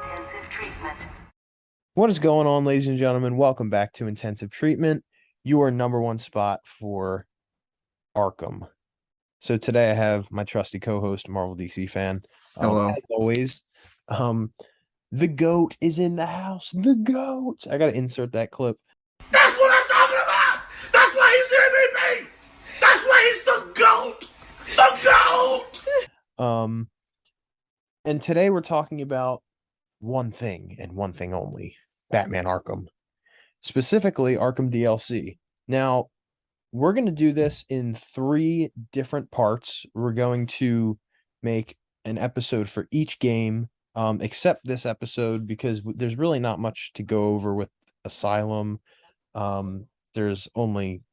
intensive treatment. What is going on, ladies and gentlemen? Welcome back to Intensive Treatment, your number one spot for Arkham. So today I have my trusty co-host, Marvel DC fan. Hello. As always, um, the GOAT is in the house. The GOAT. I gotta insert that clip. That's what I'm talking about! That's why he's the MVP! That's why he's the GOAT! The GOAT! And today we're talking about one thing and one thing only: Batman Arkham. Specifically Arkham DLC. Now, we're going to do this in 3 different parts. We're going to make an episode for each game, except this episode because there's really not much to go over with Asylum. There's only,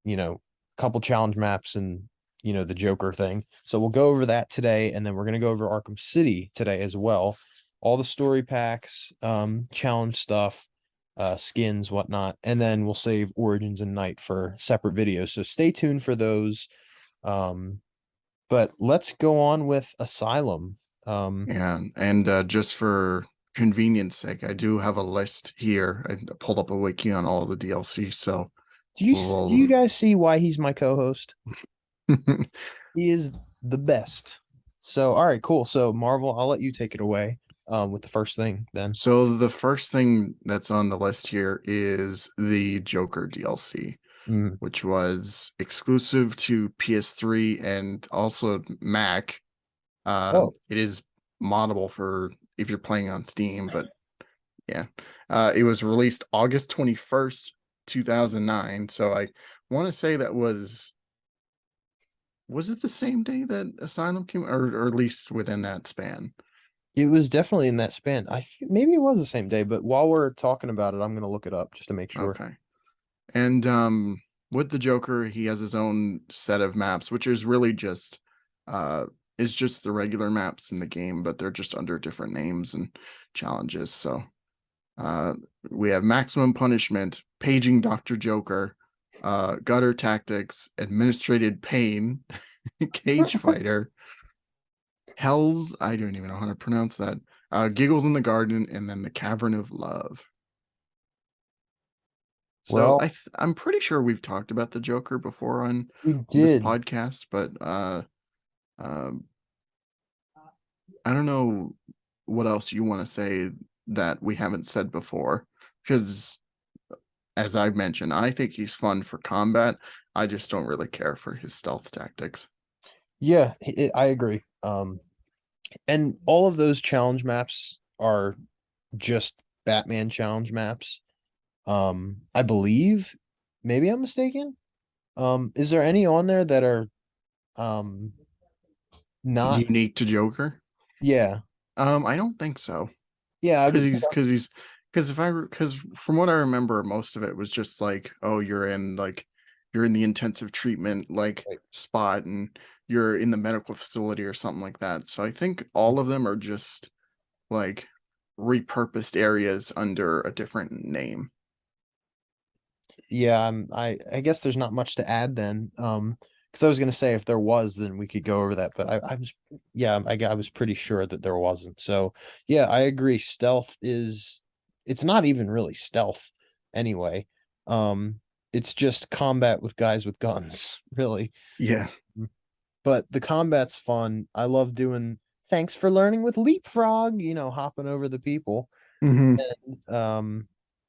a couple challenge maps and, the Joker thing. So we'll go over that today, and then we're going to go over Arkham City today as well. All the story packs, challenge stuff, skins, whatnot, and then we'll save Origins and Night for separate videos. So stay tuned for those. But let's go on with Asylum. Yeah, and just for convenience sake, I do have a list here. I pulled up a wiki on all the DLC, so do you guys see why he's my co-host? He is the best. So, all right, cool. So, Marvel, I'll let you take it away with the first thing then. So the first thing that's on the list here is the Joker DLC, which was exclusive to PS3 and also Mac. It is moddable for if you're playing on Steam, but yeah. It was released August 21st, 2009. So I want to say that was it the same day that Asylum came, or at least within that span? It was definitely in that span. Maybe it was the same day, but while we're talking about it, I'm going to look it up just to make sure. Okay. And with the Joker, he has his own set of maps, which is really just the regular maps in the game, but they're just under different names and challenges. So we have Maximum Punishment, Paging Dr. Joker, Gutter Tactics, Administrated Pain, Cage Fighter, Hell's, I don't even know how to pronounce that, Giggles in the Garden, and then the Cavern of Love. So Well, I'm pretty sure we've talked about the Joker before on this podcast, but I don't know what else you want to say that we haven't said before, because as I've mentioned, I think he's fun for combat. I just don't really care for his stealth tactics. Yeah, I agree. And all of those challenge maps are just Batman challenge maps. I believe, maybe I'm mistaken. Is there any on there that are not unique to Joker? Yeah. I don't think so. Yeah, because from what I remember, most of it was just like, oh, you're in the intensive treatment spot, and you're in the medical facility or something like that. So I think all of them are just like repurposed areas under a different name. Yeah, I guess there's not much to add then. Because I was gonna say if there was, then we could go over that. But I was pretty sure that there wasn't. So yeah, I agree. It's not even really stealth anyway. It's just combat with guys with guns, really. Yeah. But the combat's fun. I love doing thanks for learning with leapfrog, hopping over the people. Mm-hmm. And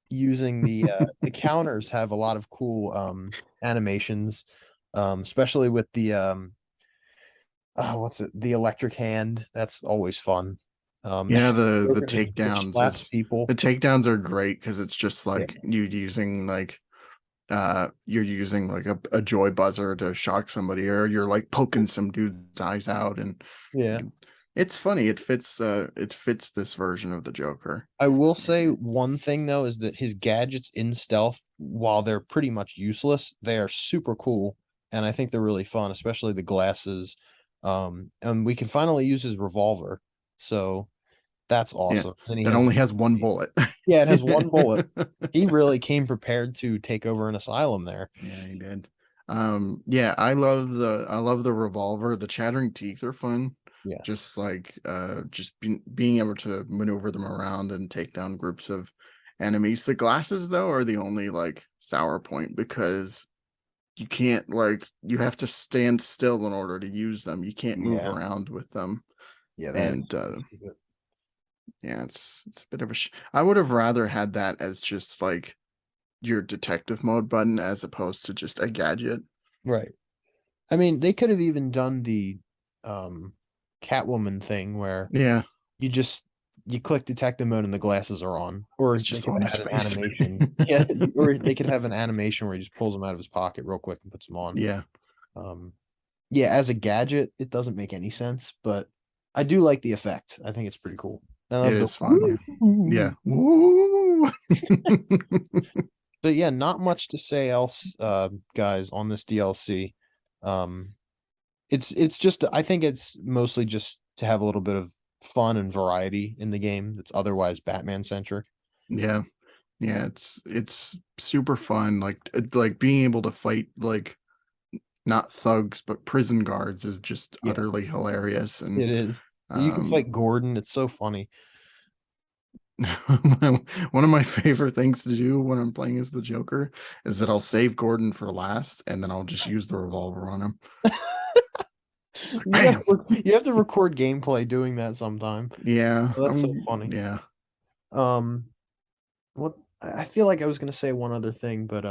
using the counters have a lot of cool animations, especially with the the electric hand. That's always fun. Yeah, the takedowns people. The takedowns are great because it's just like you're using like a joy buzzer to shock somebody, or you're like poking some dude's eyes out, and yeah, it's funny. It fits this version of the Joker. I will say one thing though is that his gadgets in stealth, while they're pretty much useless, they are super cool, and I think they're really fun, especially the glasses. And we can finally use his revolver, so that's awesome. And that only has one bullet. Yeah, it has one bullet. He really came prepared to take over an asylum there. Yeah, he did. Yeah, I love the revolver. The chattering teeth are fun. Yeah. just like being able to maneuver them around and take down groups of enemies. The glasses though are the only like sour point, because you can't, like, you have to stand still in order to use them. You can't move Yeah. around with them. Yeah, that is And stupid. yeah, it's a bit of a I would have rather had that as just like your detective mode button as opposed to just a gadget. Right. I mean, they could have even done the um Catwoman thing where Yeah, you just you click detective mode and the glasses are on, or it's they just could on his have an face. animation. Yeah, or they could have an animation where he just pulls them out of his pocket real quick and puts them on. Yeah, Um, yeah, as a gadget, it doesn't make any sense, but I do like the effect. I think it's pretty cool. I it love the is fun. Yeah, yeah. woo. Woo! But yeah, not much to say else, guys, on this DLC. Um, it's just I think it's mostly just to have a little bit of fun and variety in the game that's otherwise Batman centric. Yeah, yeah. It's super fun. Like it's like being able to fight like not thugs but prison guards is just Yeah, utterly hilarious. And it is. You can um fight Gordon. It's so funny. one of my favorite things to do when I'm playing as the Joker is that I'll save Gordon for last, and then I'll just use the revolver on him. Just like bam. You have to record gameplay doing that sometime. Yeah, Oh, that's so funny. yeah. Um, what I feel like I was gonna say one other thing, but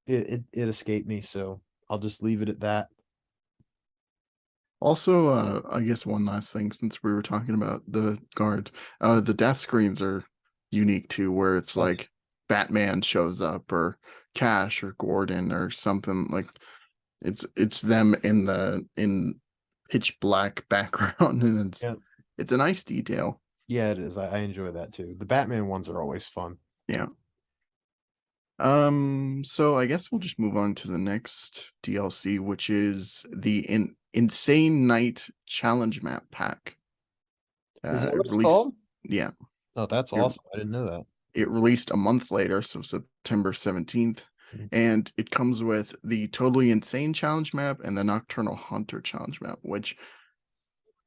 it escaped me, so I'll just leave it at that. Also, I guess one last thing, since we were talking about the guards, the death screens are unique too, where it's Yeah. like Batman shows up, or Cash, or Gordon, or something. Like it's them in pitch black background, and Yeah. it's a nice detail. Yeah, it is. I enjoy that too. The Batman ones are always fun. Yeah. So I guess we'll just move on to the next DLC, which is the Insane Night Challenge Map Pack. Is that what it's Released, called? yeah, Oh, that's it, awesome. I didn't know that. it released a month later, so September 17th, Mhm. and it comes with the Totally Insane Challenge Map and the Nocturnal Hunter Challenge Map, which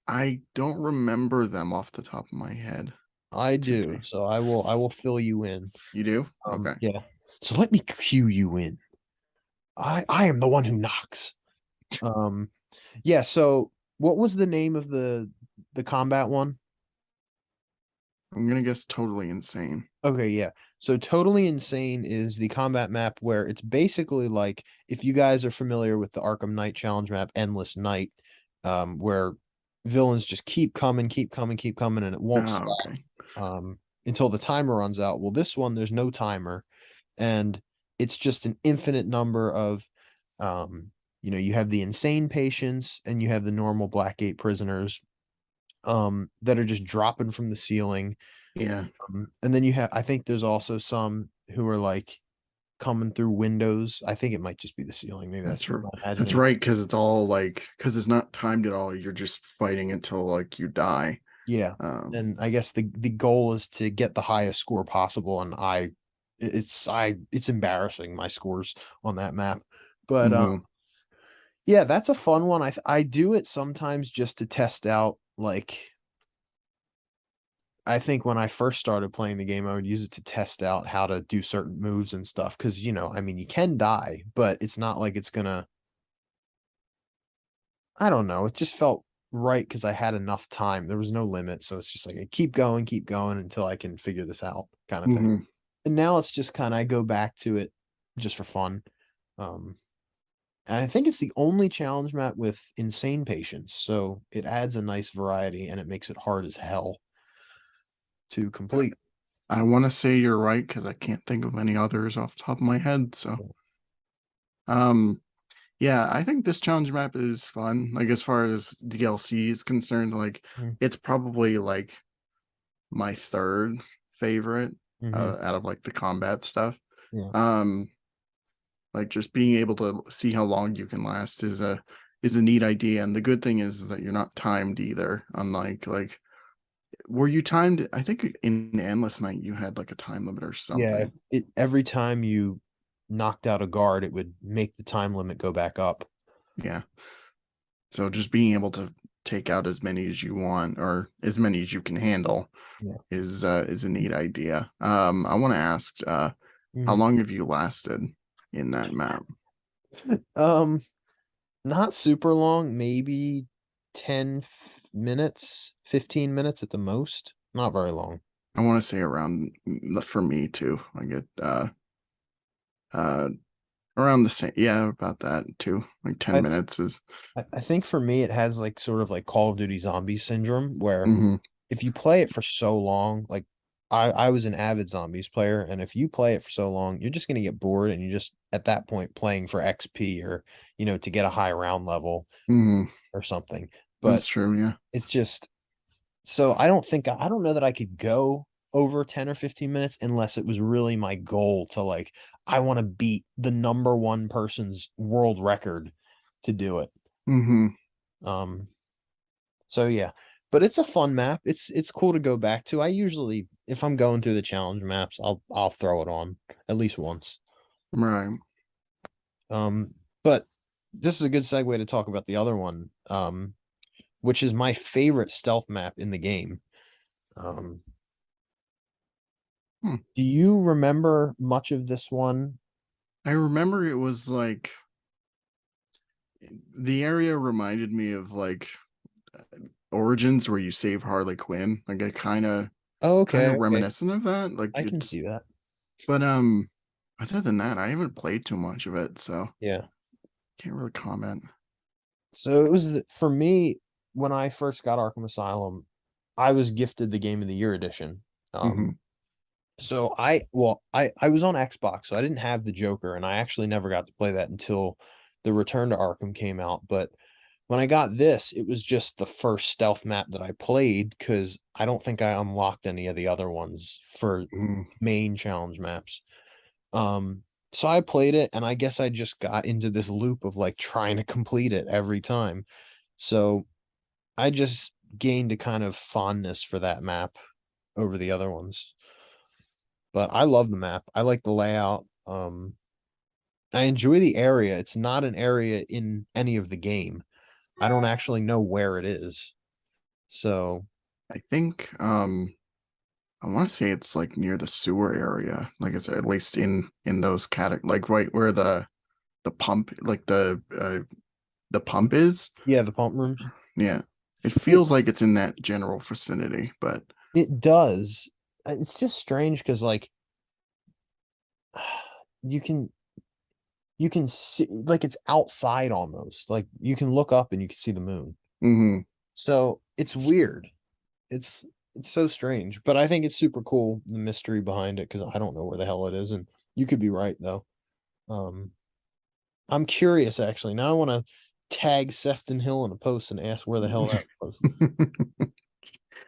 I don't remember them off the top of my head I do. today. So I will fill you in. You do? Okay. Yeah. So let me cue you in. I am the one who knocks. Um, yeah, so what was the name of the combat one? I'm gonna guess Totally Insane. Okay, yeah. So Totally Insane is the combat map where it's basically like if you guys are familiar with the Arkham Knight challenge map, Endless Night, where villains just keep coming, keep coming, keep coming, and it won't Oh, stop okay. until the timer runs out. Well, this one there's no timer, and it's just an infinite number of you have the insane patients and you have the normal Blackgate prisoners that are just dropping from the ceiling. Yeah. And then you have, I think there's also some who are like coming through windows. I think it might just be the ceiling. Maybe that's That's just r my that's imagination. right, because it's all like, because it's not timed at all. You're just fighting until like you die. Yeah. Um, And I guess the goal is to get the highest score possible. And it's embarrassing my scores on that map. But mhm. yeah, that's a fun one. I do it sometimes just to test out like I think when I first started playing the game, I would use it to test out how to do certain moves and stuff. Cause I mean, you can die, but it's not like it's gonna, I don't know. It just felt right because I had enough time. There was no limit. So it's just like I keep going until I can figure this out kind of thing. Mhm. And now it's just kind of, I go back to it just for fun. Um, and I think it's the only challenge map with insane patients. So it adds a nice variety and it makes it hard as hell to complete. I want to say you're right, because I can't think of any others off the top of my head. So, um, yeah, I think this challenge map is fun. Like as far as DLC is concerned, like Mhm. it's probably like my third favorite Mhm. out of like the combat stuff. Yeah. Um, like just being able to see how long you can last is a neat idea. And the good thing is that you're not timed either. Unlike like, were you timed? I think in Endless Night you had like a time limit or Yeah, something. every time you knocked out a guard, it would make the time limit go back up. Yeah. So just being able to take out as many as you want or as many as you can handle Yeah. is a neat idea. I want to ask, how Mhm. long have you lasted in that map? Um, not super long, maybe minutes, 15 minutes at the most. Not very long. I want to say around for me too. I get uh around the same, yeah, about that too. Like 10 I, minutes is I think for me it has like sort of like Call of Duty Zombie syndrome where hmm if you play it for so long, like I was an avid zombies player, and if you play it for so long, you're just gonna get bored and you just at that point playing for XP or to get a high round level hmm or something. But That's true, yeah. it's just so I don't know that I could go over 10 or 15 minutes unless it was really my goal to like I want to beat the number one person's world record to do it. hmm Um so yeah, but it's a fun map. It's cool to go back to. I usually if I'm going through the challenge maps, I'll throw it on at least once. Right. But this is a good segue to talk about the other one, which is my favorite stealth map in the game. Um, Hmm. do you remember much of this one? I remember it was like the area reminded me of like Origins where you save Harley Quinn. Like I Oh, kind okay, of okay. reminiscent of that. Like I can it's see that. but other than that, I haven't played too much of it, so Yeah. can't really comment. So it was for me when I first got Arkham Asylum, I was gifted the Game of the Year edition. hmm So I was on Xbox, so I didn't have the Joker, and I actually never got to play that until the Return to Arkham came out. But when I got this, it was just the first stealth map that I played because I don't think I unlocked any of the other ones for main challenge maps. Um, so I played it, and I guess I just got into this loop of like trying to complete it every time. So I just gained a kind of fondness for that map over the other ones. But I love the map. I like the layout. I enjoy the area. It's not an area in any of the game. I don't actually know where it is. So, I think I want to say it's like near the sewer area, like it's at least in those like right where the pump, like the pump is. yeah, the pump rooms. Yeah, it It feels like it's in that general vicinity, but it does. It's just strange because like you can you can see like it's outside almost. Like you can look up and you can see the moon. hmm So it's weird. It's it's so strange, but I think it's super cool the mystery behind it because I don't know where the hell it is, and you could be right though. Um, I'm curious actually. Now I want to tag Sefton Hill in a post and ask where the hell that was.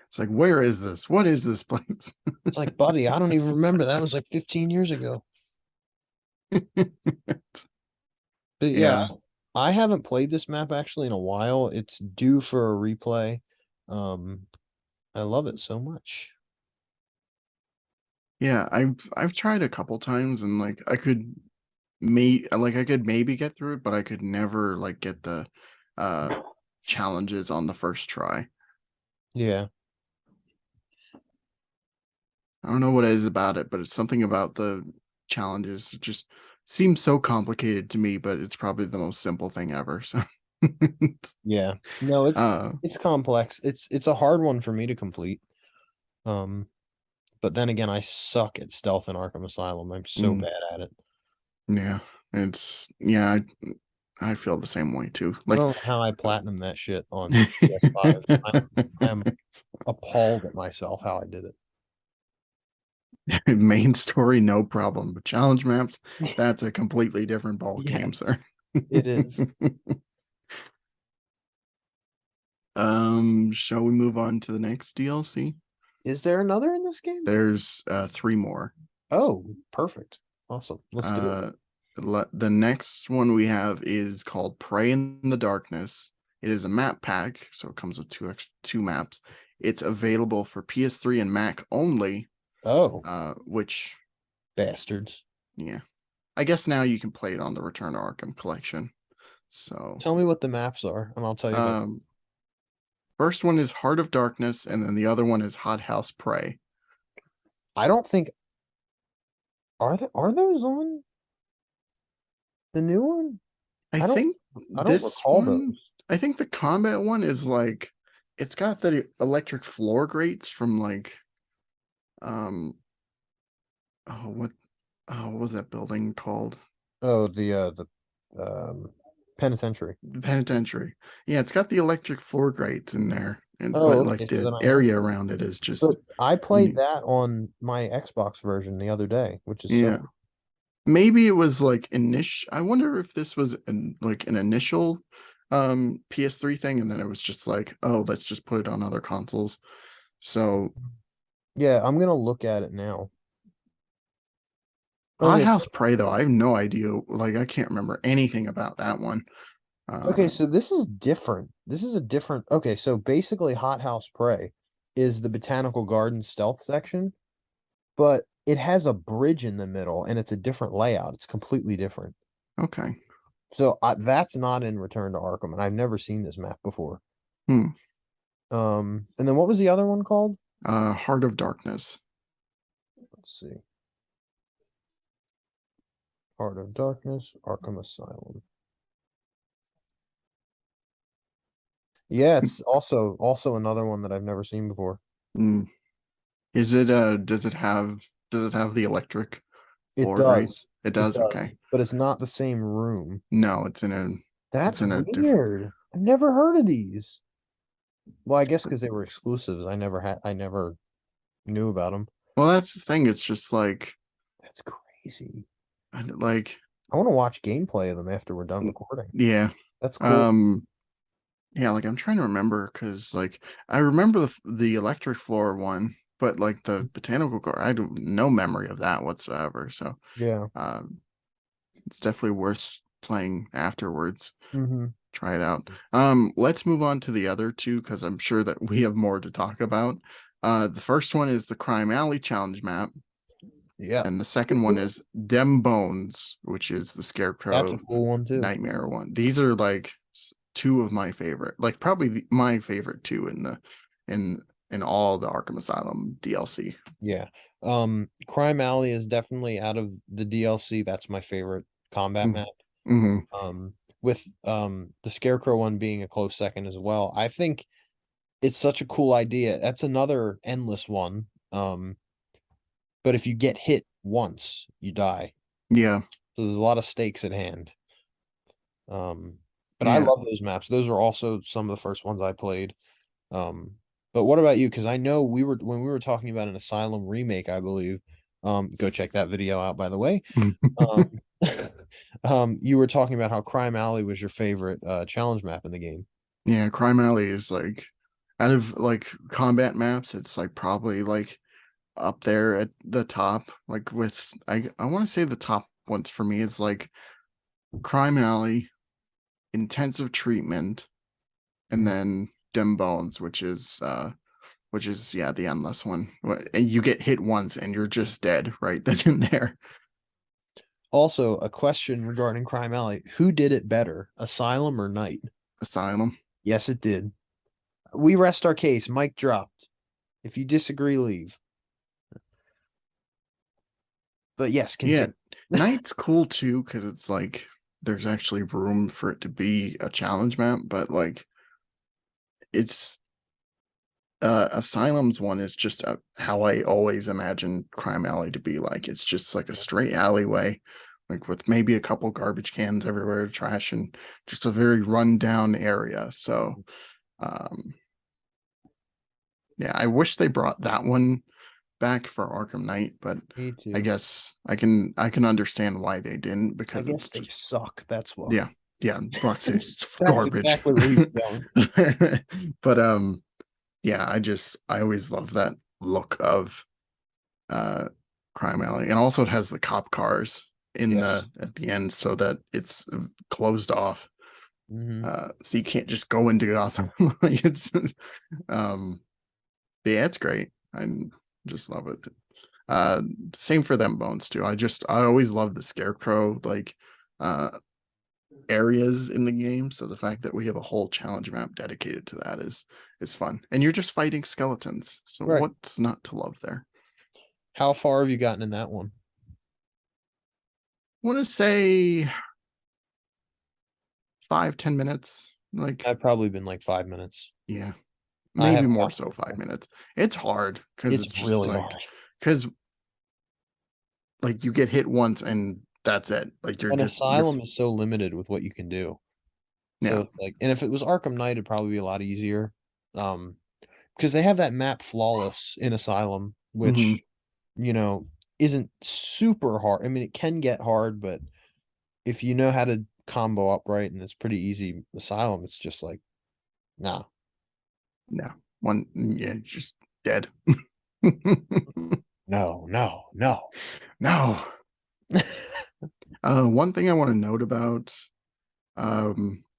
It's like, where is this? What is this place? It's like, buddy, I don't even remember. That was like 15 years ago. But yeah, Yeah. I haven't played this map actually in a while. It's due for a replay. Um, I love it so much. Yeah, I've tried a couple times and like I could maybe get through it, but I could never like get the uh challenges on the first try. Yeah, I don't know what it is about it, but it's something about the challenges. It just seems so complicated to me, but it's probably the most simple thing ever. So yeah. No, uh it's complex. It's a hard one for me to complete. Um, but then again, I suck at stealth in Arkham Asylum. I'm so mm, bad at it. yeah, it's yeah, I feel the same way too. I Like don't know how I platinum that shit on PS5. I'm appalled at myself how I did main story, no problem. But challenge maps, it. that's a completely different ball Yeah, game, sir. it is. Shall we move on to the next DLC? Is there another in this game? There's three more. Oh, perfect. Awesome. Let's do it. Uh, the next one we have is called Prey in the Darkness. It is a map pack, so it comes with two maps. It's available for PS3 and Mac only. Oh, Which bastards. yeah, I guess now you can play it on the Return to Arkham collection. So Tell me what the maps are, and I'll tell you if I. um First one is Heart of Darkness, and then the other one is Hot House Prey. I don't think are those on the new one? I I don't think I don't this recall one, those. I think the combat one is like, it's got the electric floor grates from like, um, oh, what was that building called? Oh, the penitentiary. The penitentiary. Yeah, it's got the electric floor grates in there, and Oh, but like okay. So the then I have, area around it is just but I played unique. that on my Xbox version the other day, which is so Yeah. Maybe it was like initial. I wonder if this was like an initial PS3 thing, and then it was just like, oh, let's just put it on other consoles. So yeah, I'm gonna look at it now. Hot Okay, House Prey though, I have no idea. Like I can't remember anything about that one. okay, Uh so this is different. This is a different. Okay, so basically, Hot House Prey is the botanical garden stealth section, but it has a bridge in the middle, and it's a different layout. It's completely different. okay. So that's not in Return to Arkham, and I've never seen this map before. Hmm. And then what was the other one called? Heart of Darkness. Let's see. Heart of Darkness, Arkham Asylum. Yeah, it's also another one that I've never seen before. Hmm. Is it does it have the electric It floor does. grates? It It does, does, okay. but it's not the same room. No, it's That's in a different. weird. I've never heard of these. Well, I guess because they were exclusives. I never knew about them. Well, that's the thing. It's just like That's crazy. like I want to watch gameplay of them after we're done recording. yeah. That's cool. Um yeah, like I'm trying to remember because like I remember the electric floor one, but like the botanical garden, I don't no memory of that whatsoever. So Yeah. it's definitely worth playing afterwards. Hmm. Try it out. Let's move on to the other two because I'm sure that we have more to talk about. The first one is the Crime Alley challenge map, Yeah. and the second one is Dem Bones, which is the That's a Scarecrow cool one too. Nightmare one. These are like two of my favorite, like probably my favorite two in the in in all the Arkham Asylum DLC. Yeah. Crime Alley is definitely out of the DLC. That's my favorite combat map. Mm-hmm. With the Scarecrow one being a close second as well. I think it's such a cool idea. That's another endless one. But if you get hit once, you die. Yeah, So there's a lot of stakes at hand. Um, but I yeah. love those maps. Those were also some of the first ones I played. Um, but what about you? Because I know we were when we were talking about an Asylum remake, I believe. Go check that video out, by the way. Um, you were talking about how Crime Alley was your favorite challenge map in the game. Yeah, Crime Alley is like out of like combat maps, it's like probably like up there at the top. Like with I want to say the top ones for me is like Crime Alley, Intensive Treatment, and Mhm. then Dim Bones, which is yeah, the endless one. And you get hit once and you're just dead right then and there. Also, a question regarding Crime Alley: Who did it better, Asylum or Night? Asylum. Yes, it did. We rest our case. Mic dropped. If you disagree, leave. But yes, Yeah, continue. Night's cool too because it's like there's actually room for it to be a challenge map, but like it's Asylum's one is just how I always imagined Crime Alley to be like. It's just like a straight alleyway, like with maybe a couple garbage cans everywhere, trash, and just a very run down area. So, um, yeah, I wish they brought that one back for Arkham Knight, but Me I too. guess I can understand why they didn't I because guess it's they just suck. That's why. yeah, yeah, Rocksteady's That's garbage. exactly where he was going. But yeah, I always love that look of uh Crime Alley. And also it has the cop cars in Yes. the at the end so that it's closed off. Hmm. So you can't just go into Gotham. Like it's but yeah, it's great. I just love it. Uh Same for them bones too. I always love the scarecrow like uh areas in the game. So the fact that we have a whole challenge map dedicated to that is fun. And you're just fighting skeletons. So Right. what's not to love there? How far have you gotten in that one? I want to say 5-10 minutes. Like, I've probably been like 5 minutes. yeah, I maybe haven't more gotten so very 5 far. minutes. It's hard because It's it's just really like, hard. because like you get hit once and that's it. Like And Asylum is so limited with what you can do. So yeah. it's like, and if it was Arkham Knight, it'd probably be a lot easier. Because they have that map flawless in Asylum, which, Mhm. you know, isn't super hard. I mean, it can get hard, but if you know how to combo up right and it's pretty easy, Asylum, it's just like, nah. No. One, yeah, just dead. No, no, no. No. One thing I want to note about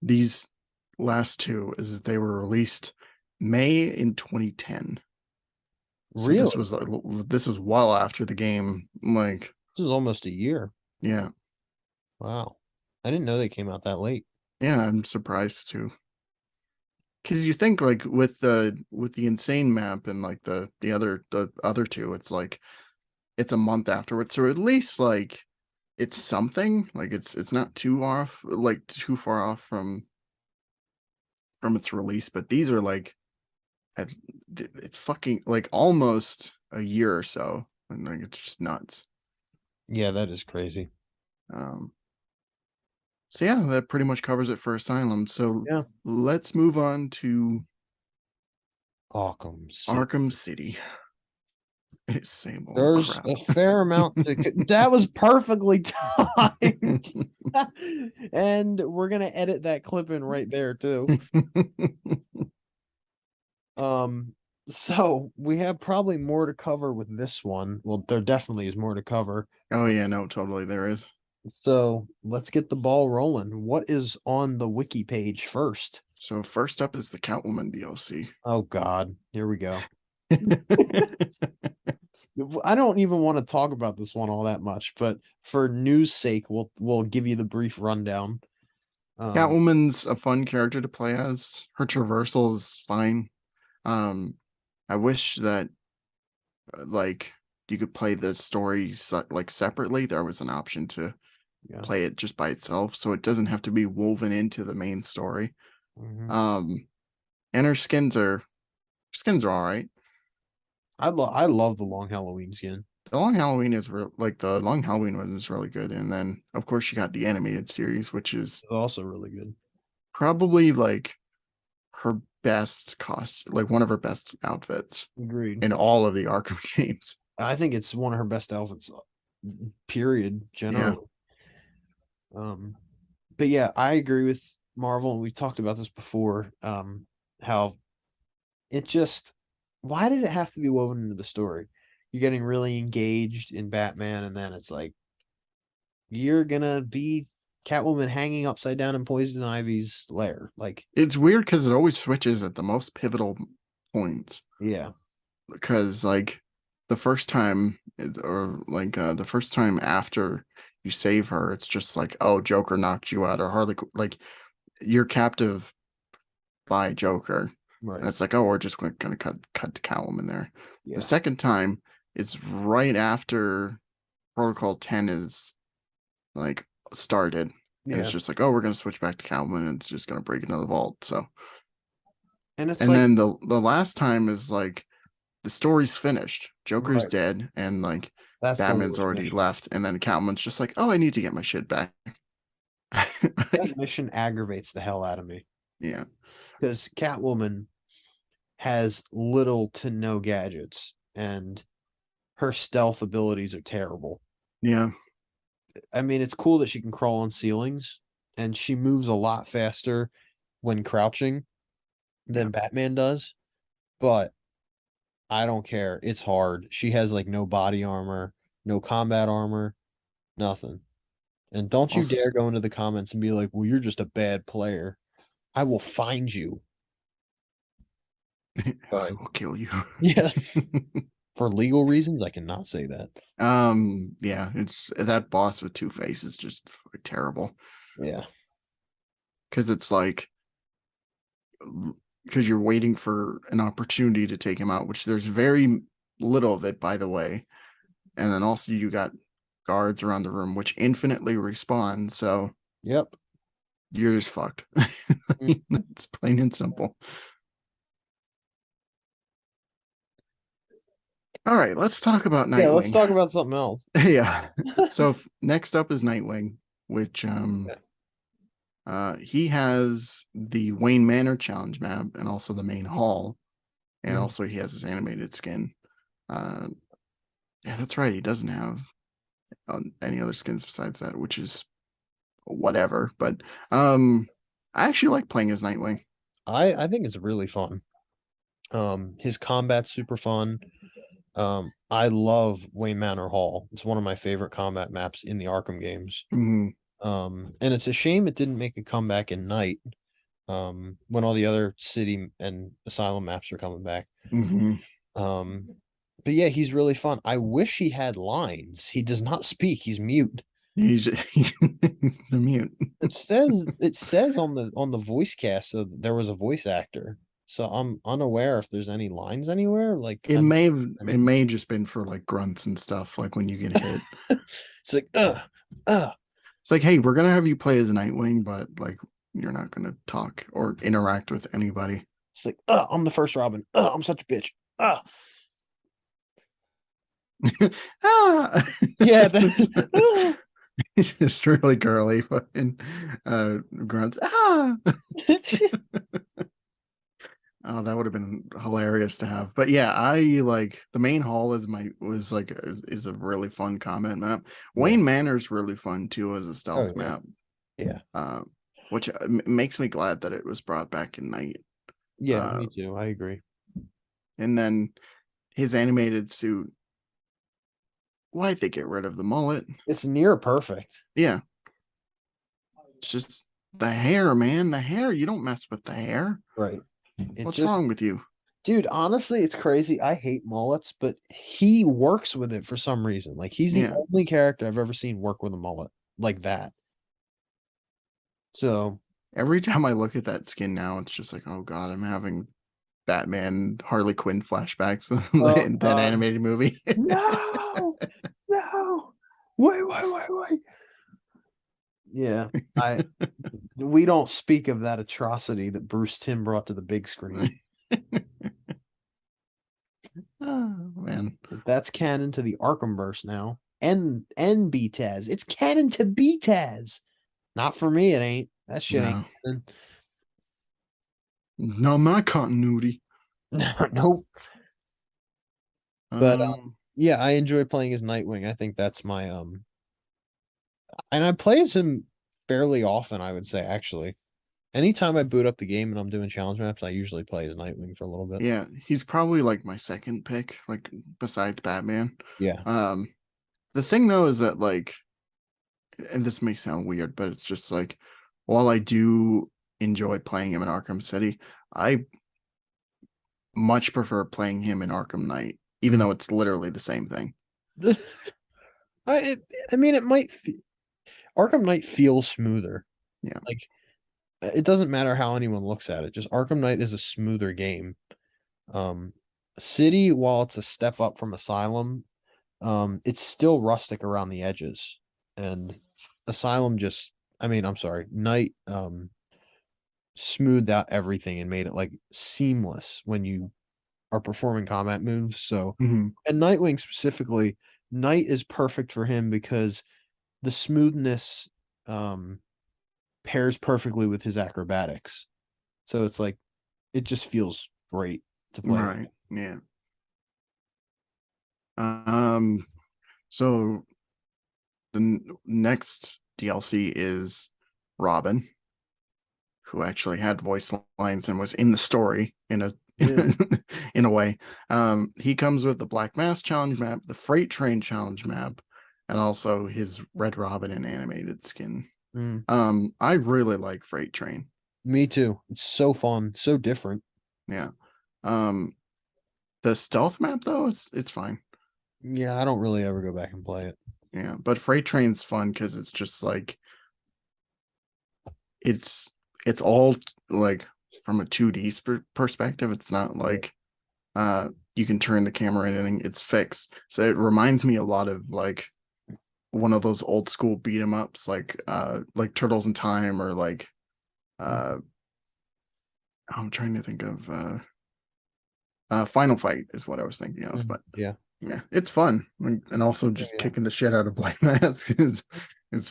these last two is that they were released May in 2010. So Really? this was well after the game. Like, This is almost a year. yeah, Wow. I didn't know they came out that late. yeah, I'm surprised too. Because you think like with the insane map and like the other two, it's like it's a month afterwards. So at least like it's something. Like it's not too off, like too far off from its release. But these are like at, it's fucking like almost a year or so, and like it's just nuts. Yeah, that is crazy. Um, so yeah, that pretty much covers it for Asylum. So Yeah. let's move on to Arkham City. Arkham City. It's same old There's crap. a fair amount that was perfectly timed. And we're gonna edit that clip in right there too. So we have probably more to cover with this one. Well, there definitely is more to cover. Oh yeah, no, totally there is. So let's get the ball rolling. What is on the wiki page first? So first up is the Catwoman DLC. Oh God, here we go. I don't even want to talk about this one all that much, but for news sake, we'll give you the brief rundown. Catwoman's a fun character to play as. Her traversal is fine. I wish that like you could play the story like separately. There was an option to Yeah. play it just by itself, so it doesn't have to be woven into the main story. Mhm. And her skins are all right. I love the long Halloween skin. The Long Halloween is like the Long Halloween one is really good, and then of course you got the animated series, which is It's also really good. probably like her best cost, like one of her best outfits Agreed. in all of the Arkham games. I think it's one of her best outfits, period, Yeah, generally. But yeah, I agree with Marvel, and we've talked about this before. How it just why did it have to be woven into the story? You're getting really engaged in Batman, and then it's like you're gonna be Catwoman hanging upside down in Poison Ivy's lair. Like, it's weird because it always switches at the most pivotal points. yeah, Because like the first time, or like the first time after you save her, it's just like, oh, Joker knocked you out, or Harley, like you're captive by Joker. And right, it's like, oh, we're just going to cut to Catwoman there. The yeah, second time is right after Protocol 10 is like started. And it's yeah. just like, oh, we're going to switch back to Catwoman and it's just going to break another vault. So, And it's and like, then the last time is like the story's finished. Joker's right, dead and like that's the Batman's worst already mission. left. And then Catwoman's just like, oh, I need to get my shit back. That mission aggravates the hell out of me Yeah. because Catwoman has little to no gadgets, and her stealth abilities are terrible. Yeah. I mean, it's cool that she can crawl on ceilings, and she moves a lot faster when crouching Yeah. than Batman does, but I don't care. It's hard. She has like no body armor, no combat armor, nothing. And don't you Also, dare go into the comments and be like, well, you're just a bad player. I will find you. I will kill you. Yeah. For legal reasons, I cannot say that. Yeah, it's that boss with two faces just terrible. Yeah. because it's like because you're waiting for an opportunity to take him out, which there's very little of it, by the way. And then also you got guards around the room, which infinitely respawn. So Yep. you're just fucked. It's plain and simple. All right, let's talk about Nightwing. Yeah, let's talk about something else. Yeah. So next up is Nightwing, which he has the Wayne Manor challenge map and also the main hall, and also he has his animated skin. Yeah, that's right. He doesn't have any other skins besides that, which is whatever. But I actually like playing as Nightwing. I think it's really fun. His combat's super fun. I love Wayne Manor Hall. It's one of my favorite combat maps in the Arkham games. Mhm. And it's a shame it didn't make a comeback in Night. When all the other city and Asylum maps are coming back. Mhm. But yeah, he's really fun. I wish he had lines. He does not speak. He's mute. He's the mute. It says on the voice cast that there was a voice actor. So I'm unaware if there's any lines anywhere. Like It may have just been for like grunts and stuff, like when you get hit. It's like It's like, hey, we're gonna have you play as Nightwing, but like you're not gonna talk or interact with anybody. It's like I'm the first Robin. I'm such a bitch. Ah, Yeah, that's it's just really girly fucking grunts. Ah. Oh, that would have been hilarious to have. But yeah, I like the main hall is a really fun comment map. Wayne Manor's really fun too as a stealth map. Yeah. Which makes me glad that it was brought back in Night. Yeah, me too. I agree. And then his animated suit. Why'd they get rid of the mullet? It's near perfect. Yeah. It's just the hair, man. The hair. You don't mess with the hair. Right. What's wrong with you? Dude, honestly, it's crazy. I hate mullets, but he works with it for some reason. Like he's the only character I've ever seen work with a mullet like that. So every time I look at that skin now, it's just like, oh god, I'm having Batman Harley Quinn flashbacks in that animated movie. No, wait. Yeah, we don't speak of that atrocity that Bruce Timm brought to the big screen. Oh man, that's canon to the Arkhamverse now, and BTAS. It's canon to BTAS. Not for me, it ain't. That shit ain't canon. Not my continuity. Nope. But yeah, I enjoy playing as Nightwing. I think that's my and I play as him fairly often, I would say, actually. Anytime I boot up the game and I'm doing challenge maps, I usually play as Nightwing for a little bit. Yeah, he's probably like my second pick, like besides Batman. Yeah. The thing though is that like, and this may sound weird, but it's just like, while I do enjoy playing him in Arkham City, I much prefer playing him in Arkham Knight, even though it's literally the same thing. I mean, it might Arkham Knight feels smoother. Yeah. Like, it doesn't matter how anyone looks at it. Just Arkham Knight is a smoother game. City, while it's a step up from Asylum, it's still rustic around the edges. And Asylum Knight smoothed out everything and made it like seamless when you are performing combat moves. So and Nightwing specifically, Night is perfect for him because the smoothness pairs perfectly with his acrobatics. So it's like it just feels great to play. Right. Yeah. So the next DLC is Robin, who actually had voice lines and was in the story in a in a way. He comes with the Black Mass challenge map, the Freight Train challenge map, and also his Red Robin and animated skin. I really like Freight Train. Me too. It's so fun, so different. Yeah. The stealth map though, it's fine. Yeah, I don't really ever go back and play it. Yeah, but Freight Train's fun because it's just like it's it's all like from a 2D perspective. It's not like you can turn the camera or anything. It's fixed. So it reminds me a lot of like one of those old school beat 'em ups, like Turtles in Time, or like I'm trying to think of Final Fight is what I was thinking of. But Yeah. yeah, it's fun, and also just Yeah. kicking the shit out of Black Mask is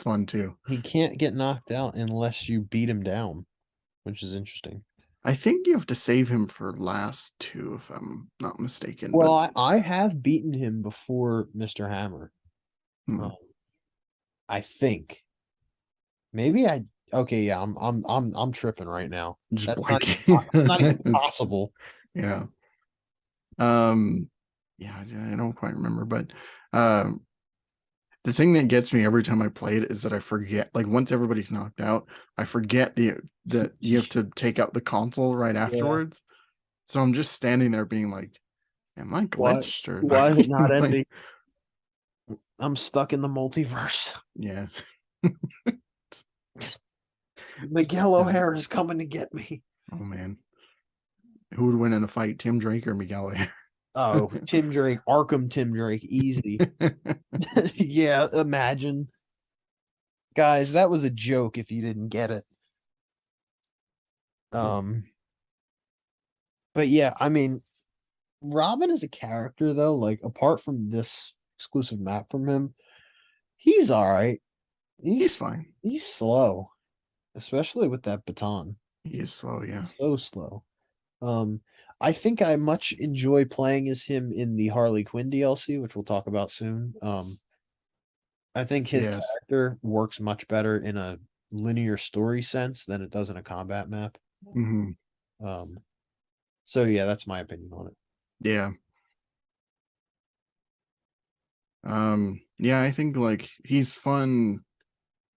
fun too. He can't get knocked out unless you beat him down, which is interesting. I think you have to save him for last two, if I'm not mistaken. Well, But I have beaten him before Mr. Hammer. hmm, Um, I think. Maybe I okay, yeah, I'm tripping right now. just That's not even blanking. possible. Yeah. Um, yeah, I don't quite remember, but um, the thing that gets me every time I play it is that I forget. Like once everybody's knocked out, I forget that you have to take out the console right Yeah. afterwards. So I'm just standing there being like, "Am I Why glitched or why is it not like, ending? I'm stuck in the multiverse. yeah." Miguel Yeah. O'Hara is coming to get me. Oh man, who would win in a fight, Tim Drake or Miguel O'Hara? Oh, Tim Drake, Arkham Tim Drake, easy. Yeah, imagine. Guys, that was a joke if you didn't get it. Um, but yeah, I mean, Robin is a character though, like apart from this exclusive map from him, he's all right. He's He's fine. he's slow, especially with that baton. He is slow, yeah. So slow. Um, I think I much enjoy playing as him in the Harley Quinn DLC, which we'll talk about soon. I think his Yes. character works much better in a linear story sense than it does in a combat map. Hmm. Um, so yeah, that's my opinion on it. Yeah. Yeah, I think like he's fun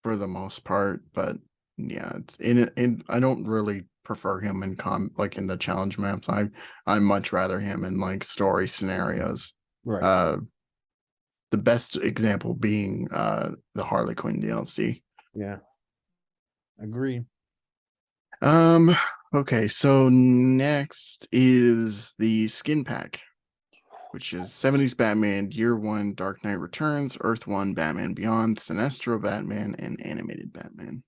for the most part, but yeah, it's in I don't really prefer him in like in the challenge maps. I much rather him in like story scenarios. Right. Uh the best example being the Harley Quinn DLC. Yeah. Agreed. Um okay, so next is the skin pack, which is 70s Batman, Year One, Dark Knight Returns, Earth One, Batman Beyond, Sinestro Batman, and Animated Batman.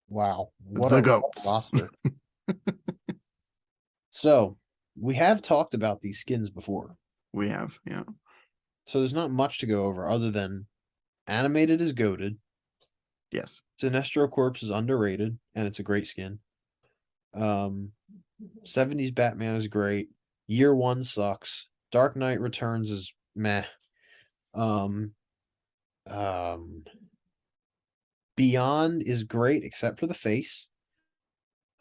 Wow. What The a goats. roster. So we have talked about these skins before. We have, yeah. So there's not much to go over other than animated is goaded. Yes. Sinestro Corpse is underrated and it's a great skin. 70s Batman is great. Year One sucks. Dark Knight Returns is meh. Um, um, Beyond is great except for the face.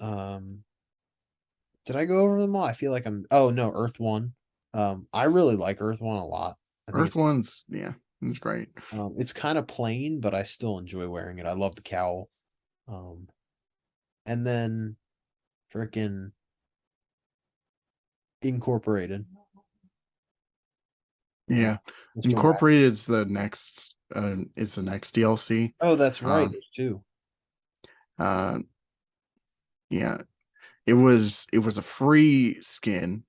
Um, did I go over them all? I feel like I'm. Oh no, Earth One. I really like Earth One a lot. I think Earth One's, yeah, it's great. it's kind of plain, but I still enjoy wearing it. I love the cowl. Um, and then freaking Incorporated. Yeah. Mr. Wax. Incorporated is the next DLC. Oh, that's right. Um There's two. uh yeah. It was a free skin,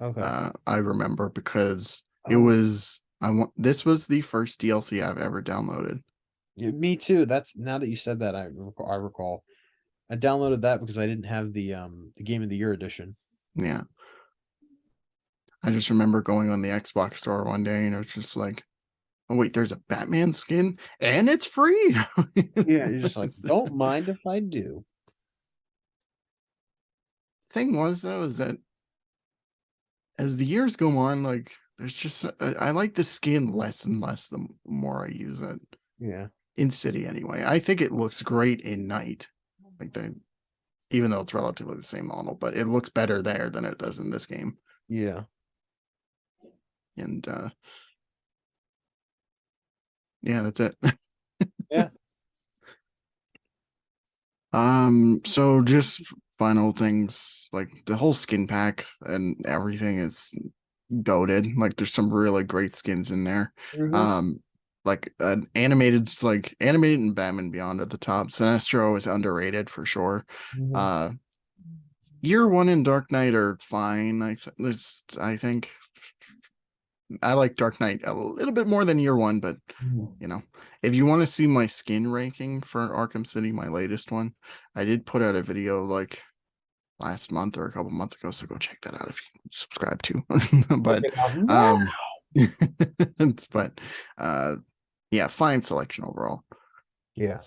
Okay. I remember, because Oh, this was the first DLC I've ever downloaded. yeah, me too. That's now that you said that, I recall. I downloaded that because I didn't have the Game of the Year edition. Yeah. I just remember going on the Xbox store one day and it was just like, oh wait, there's a Batman skin and it's free. Yeah, you're just like, don't mind if I do. Thing was though is that as the years go on, like there's just I like the skin less and less the more I use it. Yeah. In City anyway. I think it looks great in Night. Like they even though it's relatively the same model, but it looks better there than it does in this game. Yeah. And yeah, that's it. Yeah. So just final things, like the whole skin pack and everything is goated. Like there's some really great skins in there. Mhm. Um like an animated, like animated and Batman Beyond at the top. Sinestro is underrated for sure. Uh, Year One and Dark Knight are fine. I think I like Dark Knight a little bit more than Year One, but you know, if you want to see my skin ranking for Arkham City, my latest one, I did put out a video like last month or a couple months ago, so go check that out if you subscribe to. But um but yeah, fine selection overall. Yeah.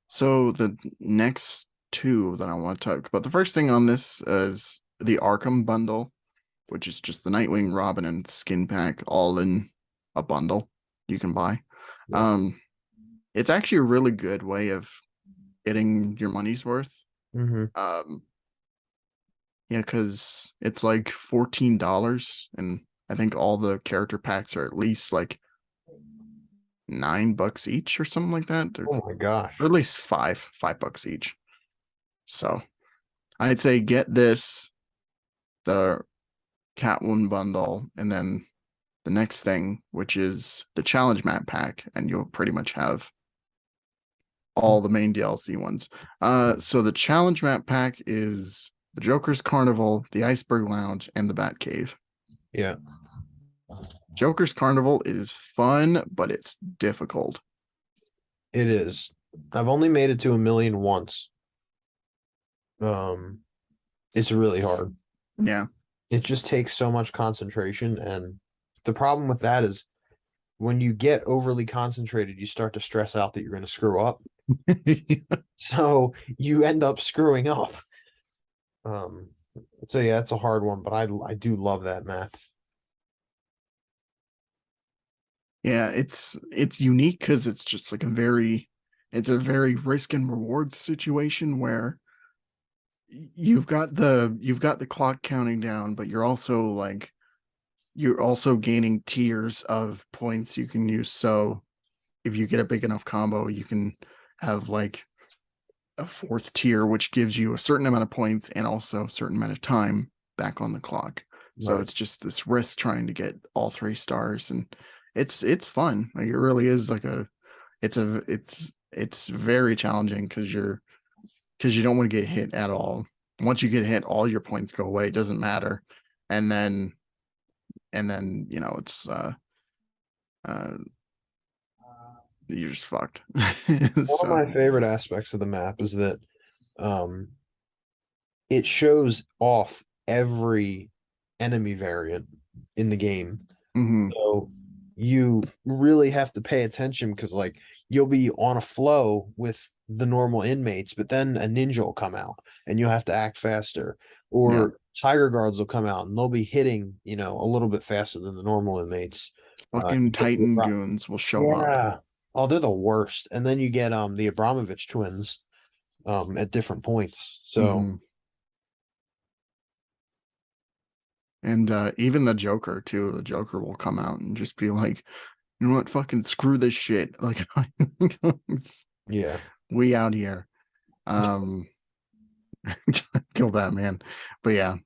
So the next two that I want to talk about, the first thing on this is the Arkham bundle, which is just the Nightwing, Robin, and skin pack all in a bundle you can buy. Yeah. It's actually a really good way of getting your money's worth. Mm-hmm. Yeah, because it's like $14, and I think all the character packs are at least like $9 each or something like that. Oh my gosh. Or at least $5 each. So I'd say get this, the Catwoman bundle, and then the next thing, which is the challenge map pack, and you'll pretty much have all the main DLC ones. So the challenge map pack is the Joker's Carnival, the Iceberg Lounge, and the Batcave. Yeah. Joker's Carnival is fun, but it's difficult. It is. I've only made it to 1,000,000 once. It's really hard. Yeah. It just takes so much concentration, and the problem with that is when you get overly concentrated, you start to stress out that you're going to screw up. So you end up screwing up. So yeah, it's a hard one, but I do love that map. Yeah, it's unique because it's just like it's a very risk and reward situation where you've got the clock counting down, but you're also gaining tiers of points you can use. So if you get a big enough combo, you can have like a fourth tier, which gives you a certain amount of points and also a certain amount of time back on the clock. So Right. it's just this risk trying to get all 3 stars, and it's fun. Like it really is like it's very challenging because you don't want to get hit at all. Once you get hit, all your points go away. It doesn't matter. And then it's uh you're just fucked. One of So my favorite aspects of the map is that um it shows off every enemy variant in the game. mhm, So you really have to pay attention because like you'll be on a flow with the normal inmates, but then a ninja will come out and you'll have to act faster. yeah. Or tiger guards will come out and they'll be hitting, a little bit faster than the normal inmates. Fucking You get the Titan goons will show up. Yeah. Oh, they're the worst. And then you get the Abramovich twins at different points. So Mhm. And even the Joker too. The Joker will come out and just be like, you know what, fucking screw this shit. Like yeah. we out here. Um kill Batman. But yeah.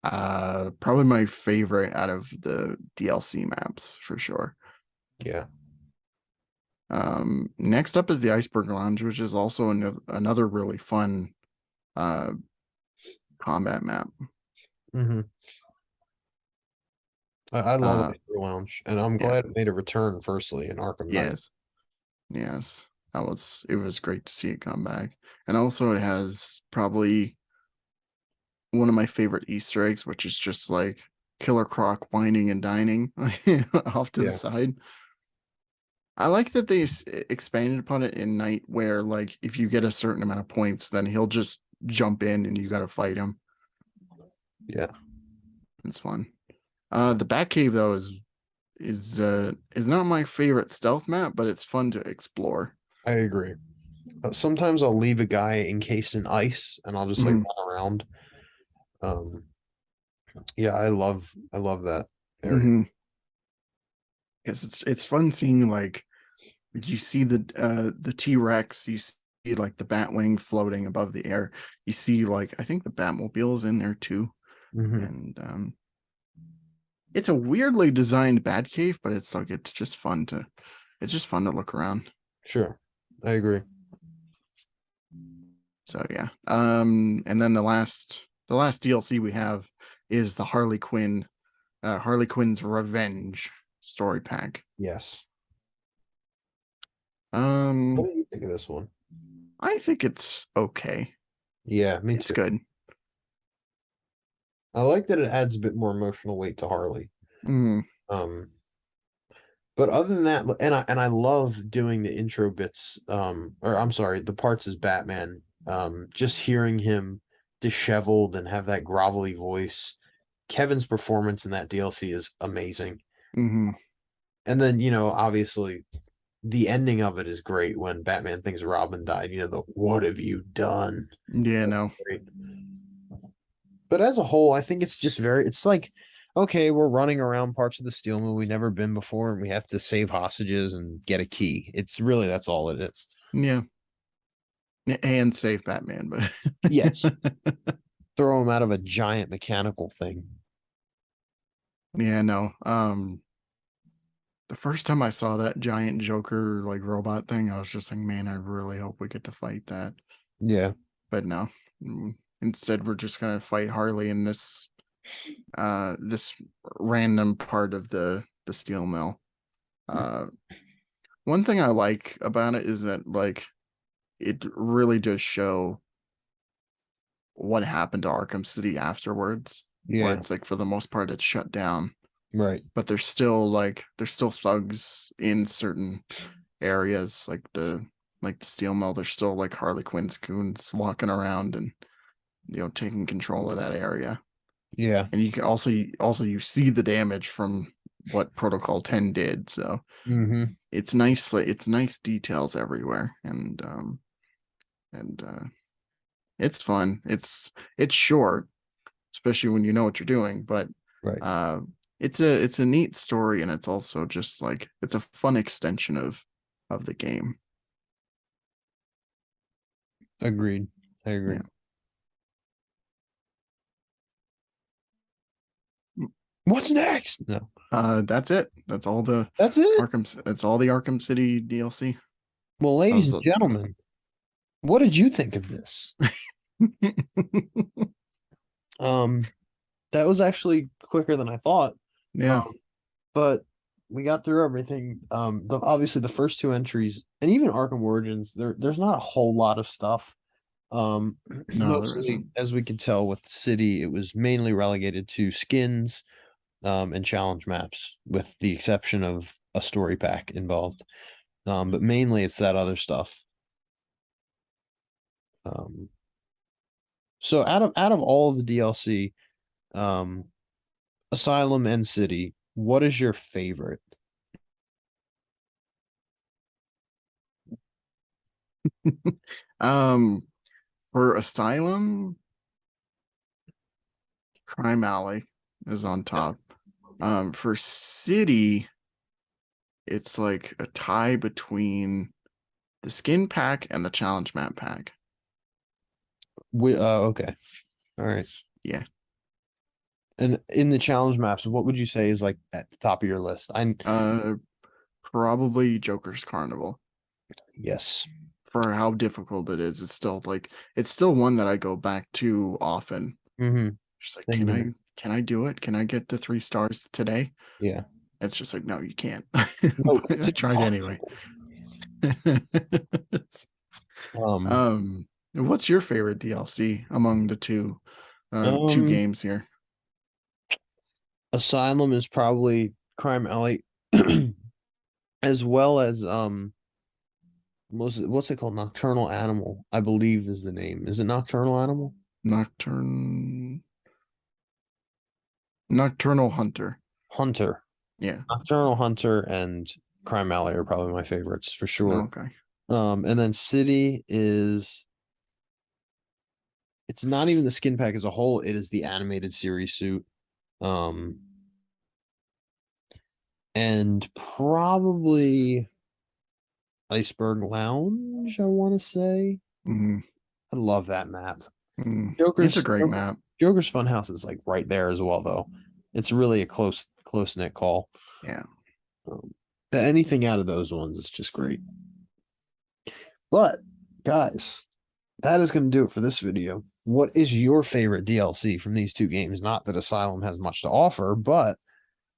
Probably my favorite out of the DLC maps for sure. Yeah. Next up is the Iceberg Lounge, which is also another really fun combat map. Mm-hmm. I love Uh, Iceberg Lounge, and I'm yeah, glad it made a return firstly in Arkham Knight. yes, it was great to see it come back. And also it has probably one of my favorite Easter eggs, which is just like Killer Croc whining and dining off to the Yeah. side. I like that they expanded upon it in Night, where like if you get a certain amount of points, then he'll just jump in and you got to fight him. Yeah. It's fun. The Batcave though is not my favorite stealth map, but it's fun to explore. I agree. Sometimes I'll leave a guy encased in ice and I'll just like Mhm, run around. Um, yeah, I love that area. mhm. Because it's fun seeing like you see the T-Rex, you see like the Batwing floating above the air. You see like I think the Batmobile is in there too, Hmm. and it's a weirdly designed Batcave, but it's just fun to look around. Sure, I agree. So yeah. And then the last DLC we have is the Harley Quinn's Revenge story pack. Yes. Um, What do you think of this one? I think it's okay. Yeah, me It's too. good. I like that it adds a bit more emotional weight to Harley. Mm, Um, but other than that, and I love doing the intro bits. Or I'm sorry, the parts as Batman. Just hearing him disheveled and have that grovelly voice. Kevin's performance in that DLC is amazing. hmm And then, you know, obviously the ending of it is great when Batman thinks Robin died. You know, the what have you done? Yeah, no. Great. But as a whole, I think it's just it's like, okay, we're running around parts of the steel mill we've never been before, and we have to save hostages and get a key. It's really that's all it is. Yeah. And save Batman, but Yes. Throw him out of a giant mechanical thing. yeah, no. The first time I saw that giant Joker like robot thing, I was just like, man, I really hope we get to fight that. Yeah. But no. Instead, we're just gonna fight Harley in this this random part of the steel mill. Uh one thing I like about it is that like it really does show what happened to Arkham City afterwards, where Yeah. it's like for the most part it's shut down, Right. but there's still thugs in certain areas like the steel mill. There's still like Harley Quinn's goons walking around and taking control of that area. Yeah. And you can also you see the damage from what Protocol 10 did. So Mm-hmm. it's nice, like it's nice details everywhere, and it's fun. It's short, especially when you know what you're doing, but Right. uh it's a neat story, and it's also just like it's a fun extension of the game. Agreed. I agree. Yeah. What's next? No. That's it. That's all the That's it. Arkham City DLC. Well, That ladies was and gentlemen, what did you think of this? Um, that was actually quicker than I thought. yeah. Um, but we got through everything. Obviously the first two entries and even Arkham Origins, there's not a whole lot of stuff. Um, No, there mostly isn't. as we could tell with City, it was mainly relegated to skins, and challenge maps, with the exception of a story pack involved. But mainly it's that other stuff. Um, so out of all of the DLC, um, Asylum and City, what is your favorite? um for Asylum, Crime Alley is on top. For City, it's like a tie between the skin pack and the challenge map pack. Okay. All right. Yeah. And in the challenge maps, what would you say is like at the top of your list? Probably Joker's Carnival. Yes. For how difficult it is, it's still one that I go back to often. Mm-hmm. Just like, Same here. can I do it? Can I get the 3 stars today? Yeah. It's just like, no, you can't. No, But it's I tried anyway. impossible. Um, What's your favorite DLC among the two um, games here? Asylum is probably Crime Alley, as well as what's it called? Nocturnal Animal, I believe is the name. Is it Nocturnal Animal? Nocturne Nocturnal Hunter. Hunter. Yeah. Nocturnal Hunter and Crime Alley are probably my favorites for sure. Okay. And then City is it's not even the skin pack as a whole, it is the animated series suit. Um, and probably Iceberg Lounge, I want to say. Mm-hmm. I love that map. Mm. It's a Joker's great map. Joker's Funhouse is like right there as well, though. It's really a close knit call. Yeah. But anything out of those ones is just great. But guys, that is going to do it for this video. What is your favorite DLC from these two games? Not that Asylum has much to offer, but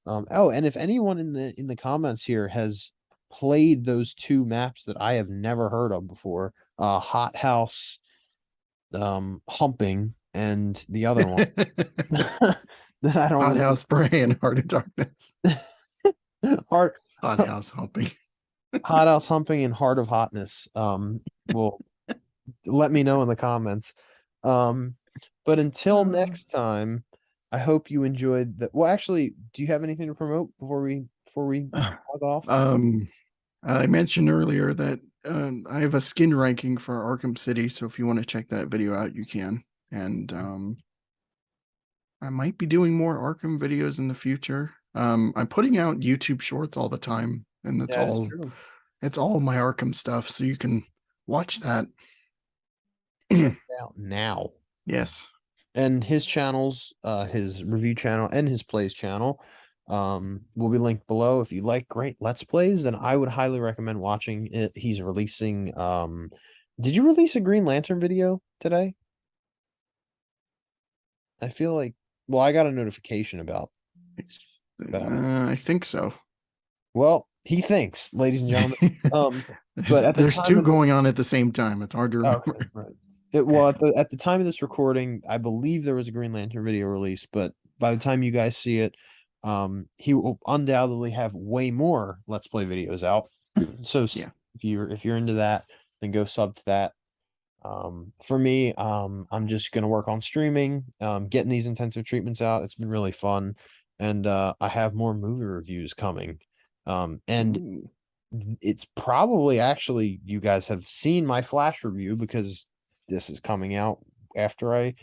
oh, and if anyone in the comments here has played those two maps that I have never heard of before, Hot House, Humping, and the other one that I don't Hot remember. House Prey and Heart of Darkness. Hard Hot House Humping. Hot House Humping and Heart of Hotness. Well, let me know in the comments. But until next time, I hope you enjoyed the. Well, actually, do you have anything to promote before we log off? I mentioned earlier that I have a skin ranking for Arkham City, so if you want to check that video out, you can. And I might be doing more Arkham videos in the future. I'm putting out YouTube shorts all the time, and that's Yeah, all. true. It's all my Arkham stuff, so you can watch that. Check it out now. Yes. And his channels, his review channel and his plays channel, will be linked below. If you like great Let's Plays, then I would highly recommend watching it. He's releasing, did you release a Green Lantern video today? I feel like, well, I got a notification about it. I think so. Well, he thinks, ladies and gentlemen. But at the There's time two of the, going on at the same time. It's hard to remember. okay, right. Well, at the time of this recording, I believe there was a Green Lantern video release, but by the time you guys see it, he will undoubtedly have way more Let's Play videos out. So Yeah. if you're into that, then go sub to that. For me, I'm just gonna work on streaming, getting these intensive treatments out. It's been really fun, and I have more movie reviews coming. And Ooh. it's probably actually you guys have seen my Flash review because this is coming out after I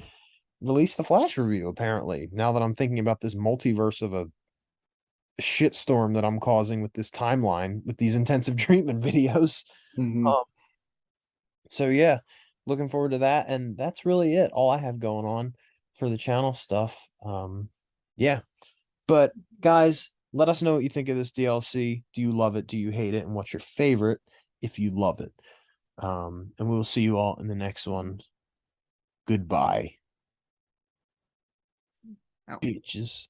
release the Flash review, apparently. Now that I'm thinking about this multiverse of a shitstorm that I'm causing with this timeline with these intensive treatment videos. Mhm. Um, so yeah, looking forward to that. And that's really it. All I have going on for the channel stuff. Yeah. But guys, let us know what you think of this DLC. Do you love it? Do you hate it? And what's your favorite if you love it? And we will see you all in the next one. Goodbye. Ow. Bitches.